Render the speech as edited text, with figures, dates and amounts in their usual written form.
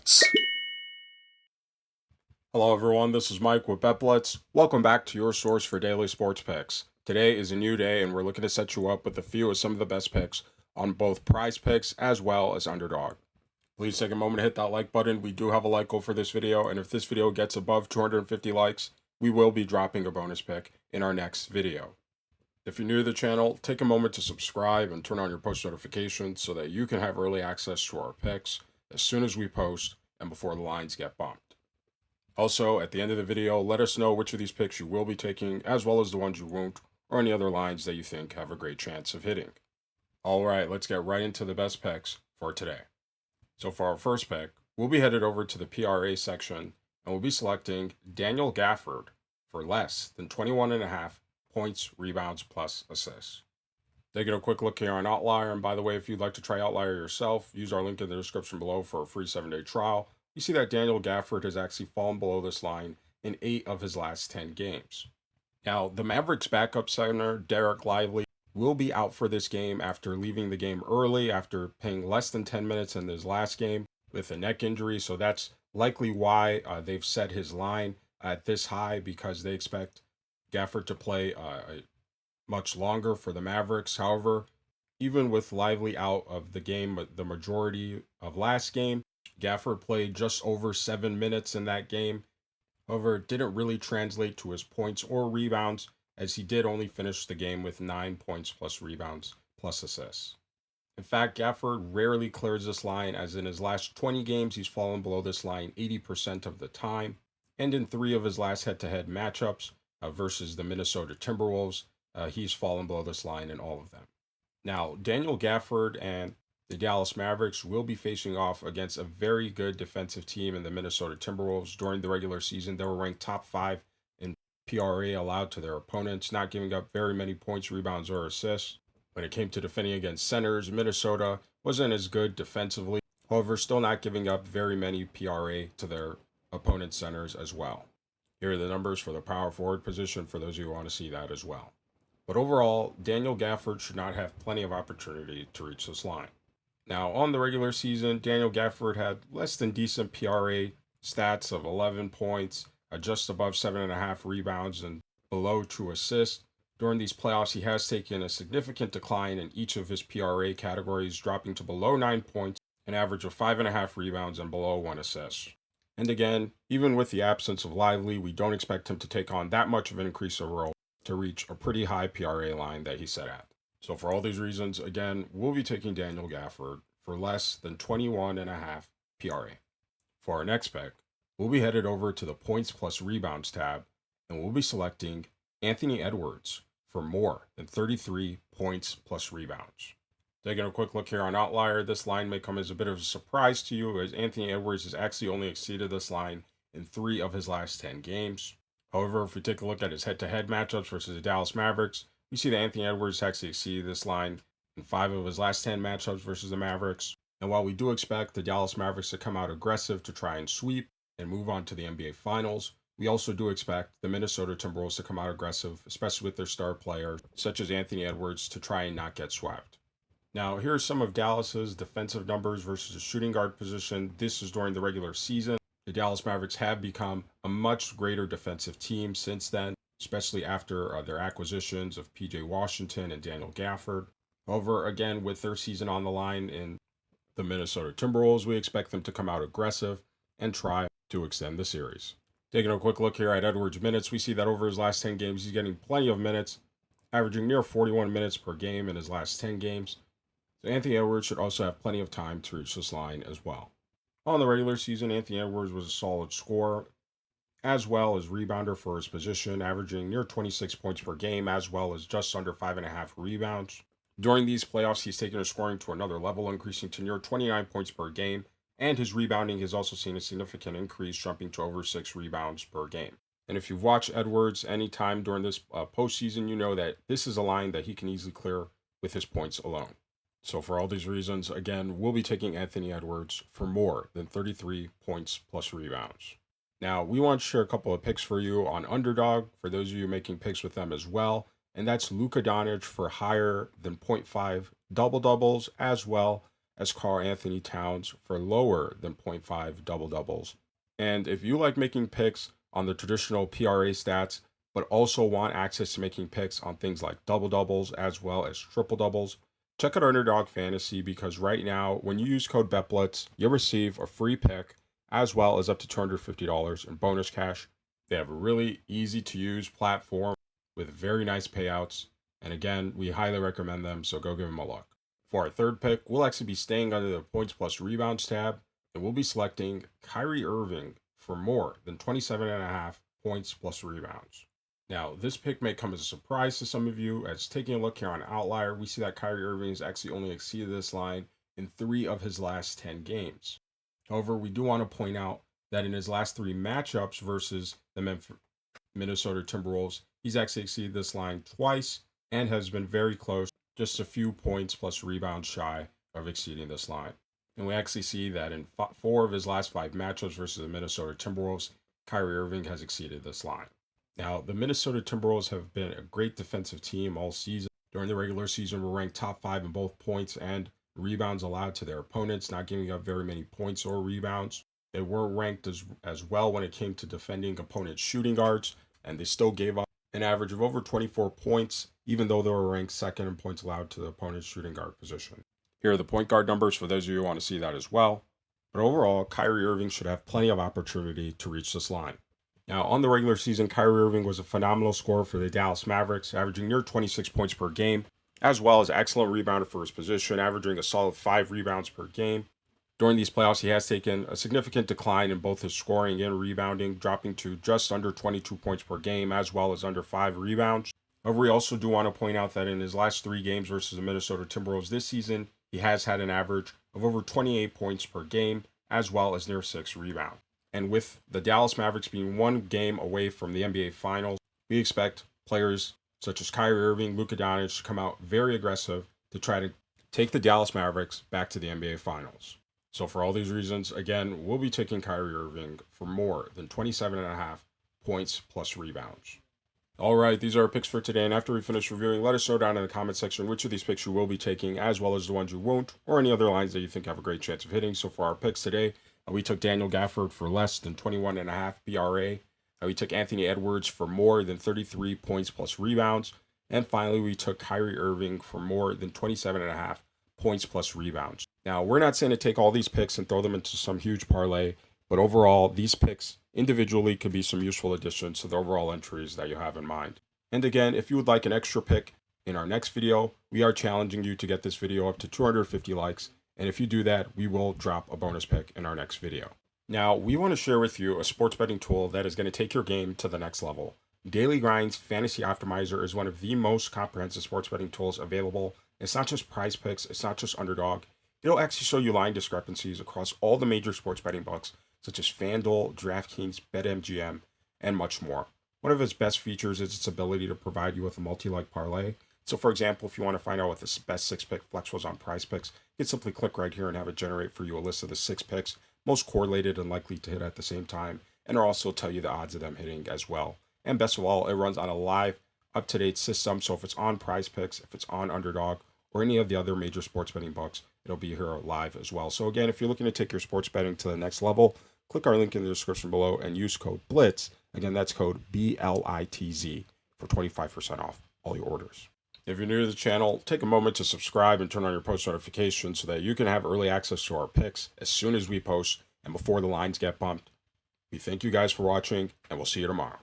Blitz. Hello everyone, this is Mike with Bet Blitz. Welcome back to your source for daily sports picks. Today is a new day and we're looking to set you up with a few of some of the best picks on both PrizePicks as well as Underdog. Please take a moment to hit that like button. We do have a like goal for this video, and if this video gets above 250 likes, we will be dropping a bonus pick in our next video. If you're new to the channel, take a moment to subscribe and turn on your post notifications so that you can have early access to our picks as soon as we post and before the lines get bumped. Also, at the end of the video, let us know which of these picks you will be taking, as well as the ones you won't, or any other lines that you think have a great chance of hitting. Alright, let's get right into the best picks for today. So for our first pick, we'll be headed over to the PRA section, and we'll be selecting Daniel Gafford for less than 21.5 points, rebounds, plus assists. Taking a quick look here on Outlier, and by the way, if you'd like to try Outlier yourself, use our link in the description below for a free 7-day trial. You see that Daniel Gafford has actually fallen below this line in 8 of his last 10 games. Now, the Mavericks backup center, Derek Lively, will be out for this game after leaving the game early after playing less than 10 minutes in his last game with a neck injury. So that's likely why they've set his line at this high, because they expect Gafford to play much longer for the Mavericks. However, even with Lively out of the game the majority of last game, Gafford played just over 7 minutes in that game. However, it didn't really translate to his points or rebounds, as he did only finish the game with 9 points plus rebounds plus assists. In fact, Gafford rarely clears this line, as in his last 20 games he's fallen below this line 80% of the time, and in 3 of his last head-to-head matchups versus the Minnesota Timberwolves, he's fallen below this line in all of them. Now, Daniel Gafford and the Dallas Mavericks will be facing off against a very good defensive team in the Minnesota Timberwolves. During the regular season, they were ranked top 5 in PRA allowed to their opponents, not giving up very many points, rebounds, or assists. When it came to defending against centers, Minnesota wasn't as good defensively, however, still not giving up very many PRA to their opponent's centers as well. Here are the numbers for the power forward position for those of you who want to see that as well. But overall, Daniel Gafford should not have plenty of opportunity to reach this line. Now, on the regular season, Daniel Gafford had less than decent PRA stats of 11 points, just above 7.5 rebounds, and below 2 assists. During these playoffs, he has taken a significant decline in each of his PRA categories, dropping to below 9 points, an average of 5.5 rebounds, and below 1 assist. And again, even with the absence of Lively, we don't expect him to take on that much of an increase of role to reach a pretty high PRA line that he's set at. So for all these reasons, again, we'll be taking Daniel Gafford for less than 21.5 PRA. For our next pick, we'll be headed over to the points plus rebounds tab, and we'll be selecting Anthony Edwards for more than 33 points plus rebounds. Taking a quick look here on Outlier, this line may come as a bit of a surprise to you, as Anthony Edwards has actually only exceeded this line in 3 of his last 10 games. However, if we take a look at his head-to-head matchups versus the Dallas Mavericks, we see that Anthony Edwards actually exceeded this line in 5 of his last 10 matchups versus the Mavericks. And while we do expect the Dallas Mavericks to come out aggressive to try and sweep and move on to the NBA Finals, we also do expect the Minnesota Timberwolves to come out aggressive, especially with their star player, such as Anthony Edwards, to try and not get swept. Now, here are some of Dallas's defensive numbers versus the shooting guard position. This is during the regular season. The Dallas Mavericks have become a much greater defensive team since then, especially after their acquisitions of PJ Washington and Daniel Gafford. However, again, with their season on the line in the Minnesota Timberwolves, we expect them to come out aggressive and try to extend the series. Taking a quick look here at Edwards' minutes, we see that over his last 10 games, he's getting plenty of minutes, averaging near 41 minutes per game in his last 10 games. So Anthony Edwards should also have plenty of time to reach this line as well. On the regular season, Anthony Edwards was a solid scorer, as well as rebounder for his position, averaging near 26 points per game, as well as just under 5.5 rebounds. During these playoffs, he's taken his scoring to another level, increasing to near 29 points per game, and his rebounding has also seen a significant increase, jumping to over 6 rebounds per game. And if you've watched Edwards any time during this postseason, you know that this is a line that he can easily clear with his points alone. So for all these reasons, again, we'll be taking Anthony Edwards for more than 33 points plus rebounds. Now, we want to share a couple of picks for you on Underdog, for those of you making picks with them as well. And that's Luka Doncic for higher than 0.5 double-doubles, as well as Karl Anthony Towns for lower than 0.5 double-doubles. And if you like making picks on the traditional PRA stats, but also want access to making picks on things like double-doubles as well as triple-doubles, check out Underdog Fantasy, because right now, when you use code BetBlitz, you'll receive a free pick as well as up to $250 in bonus cash. They have a really easy-to-use platform with very nice payouts. And again, we highly recommend them, so go give them a look. For our third pick, we'll actually be staying under the points plus rebounds tab, and we'll be selecting Kyrie Irving for more than 27.5 points plus rebounds. Now, this pick may come as a surprise to some of you, as taking a look here on Outlier, we see that Kyrie Irving has actually only exceeded this line in 3 of his last 10 games. However, we do want to point out that in his last 3 matchups versus the Minnesota Timberwolves, he's actually exceeded this line twice and has been very close, just a few points plus rebounds shy of exceeding this line. And we actually see that in 4 of his last 5 matchups versus the Minnesota Timberwolves, Kyrie Irving has exceeded this line. Now, the Minnesota Timberwolves have been a great defensive team all season. During the regular season, we're ranked top 5 in both points and rebounds allowed to their opponents, not giving up very many points or rebounds. They were ranked as well when it came to defending opponents' shooting guards, and they still gave up an average of over 24 points, even though they were ranked second in points allowed to the opponent's shooting guard position. Here are the point guard numbers for those of you who want to see that as well. But overall, Kyrie Irving should have plenty of opportunity to reach this line. Now, on the regular season, Kyrie Irving was a phenomenal scorer for the Dallas Mavericks, averaging near 26 points per game, as well as excellent rebounder for his position, averaging a solid 5 rebounds per game. During these playoffs, he has taken a significant decline in both his scoring and rebounding, dropping to just under 22 points per game, as well as under 5 rebounds. However, we also do want to point out that in his last 3 games versus the Minnesota Timberwolves this season, he has had an average of over 28 points per game, as well as near 6 rebounds. And with the Dallas Mavericks being 1 game away from the NBA Finals, we expect players such as Kyrie Irving, Luka Doncic to come out very aggressive to try to take the Dallas Mavericks back to the NBA Finals. So for all these reasons, again, we'll be taking Kyrie Irving for more than 27.5 points plus rebounds. All right, these are our picks for today, and after we finish reviewing, let us know down in the comment section which of these picks you will be taking, as well as the ones you won't, or any other lines that you think have a great chance of hitting. So for our picks today, we took Daniel Gafford for less than 21.5 PRA. We took Anthony Edwards for more than 33 points plus rebounds. And finally, we took Kyrie Irving for more than 27.5 points plus rebounds. Now, we're not saying to take all these picks and throw them into some huge parlay, but overall, these picks individually could be some useful additions to the overall entries that you have in mind. And again, if you would like an extra pick in our next video, we are challenging you to get this video up to 250 likes. And if you do that, we will drop a bonus pick in our next video. Now, we want to share with you a sports betting tool that is going to take your game to the next level. Daily Grind's Fantasy Optimizer is one of the most comprehensive sports betting tools available. It's not just PrizePicks, it's not just Underdog. It'll actually show you line discrepancies across all the major sports betting books, such as FanDuel, DraftKings, BetMGM, and much more. One of its best features is its ability to provide you with a multi-leg parlay. So for example, if you want to find out what the best 6-pick flex was on PrizePicks, you can simply click right here and have it generate for you a list of the 6 picks most correlated and likely to hit at the same time, and it'll also tell you the odds of them hitting as well. And best of all, it runs on a live, up-to-date system, so if it's on PrizePicks, if it's on Underdog, or any of the other major sports betting books, it'll be here live as well. So again, if you're looking to take your sports betting to the next level, click our link in the description below and use code BLITZ. Again, that's code BLITZ for 25% off all your orders. If you're new to the channel, take a moment to subscribe and turn on your post notifications so that you can have early access to our picks as soon as we post and before the lines get bumped. We thank you guys for watching, and we'll see you tomorrow.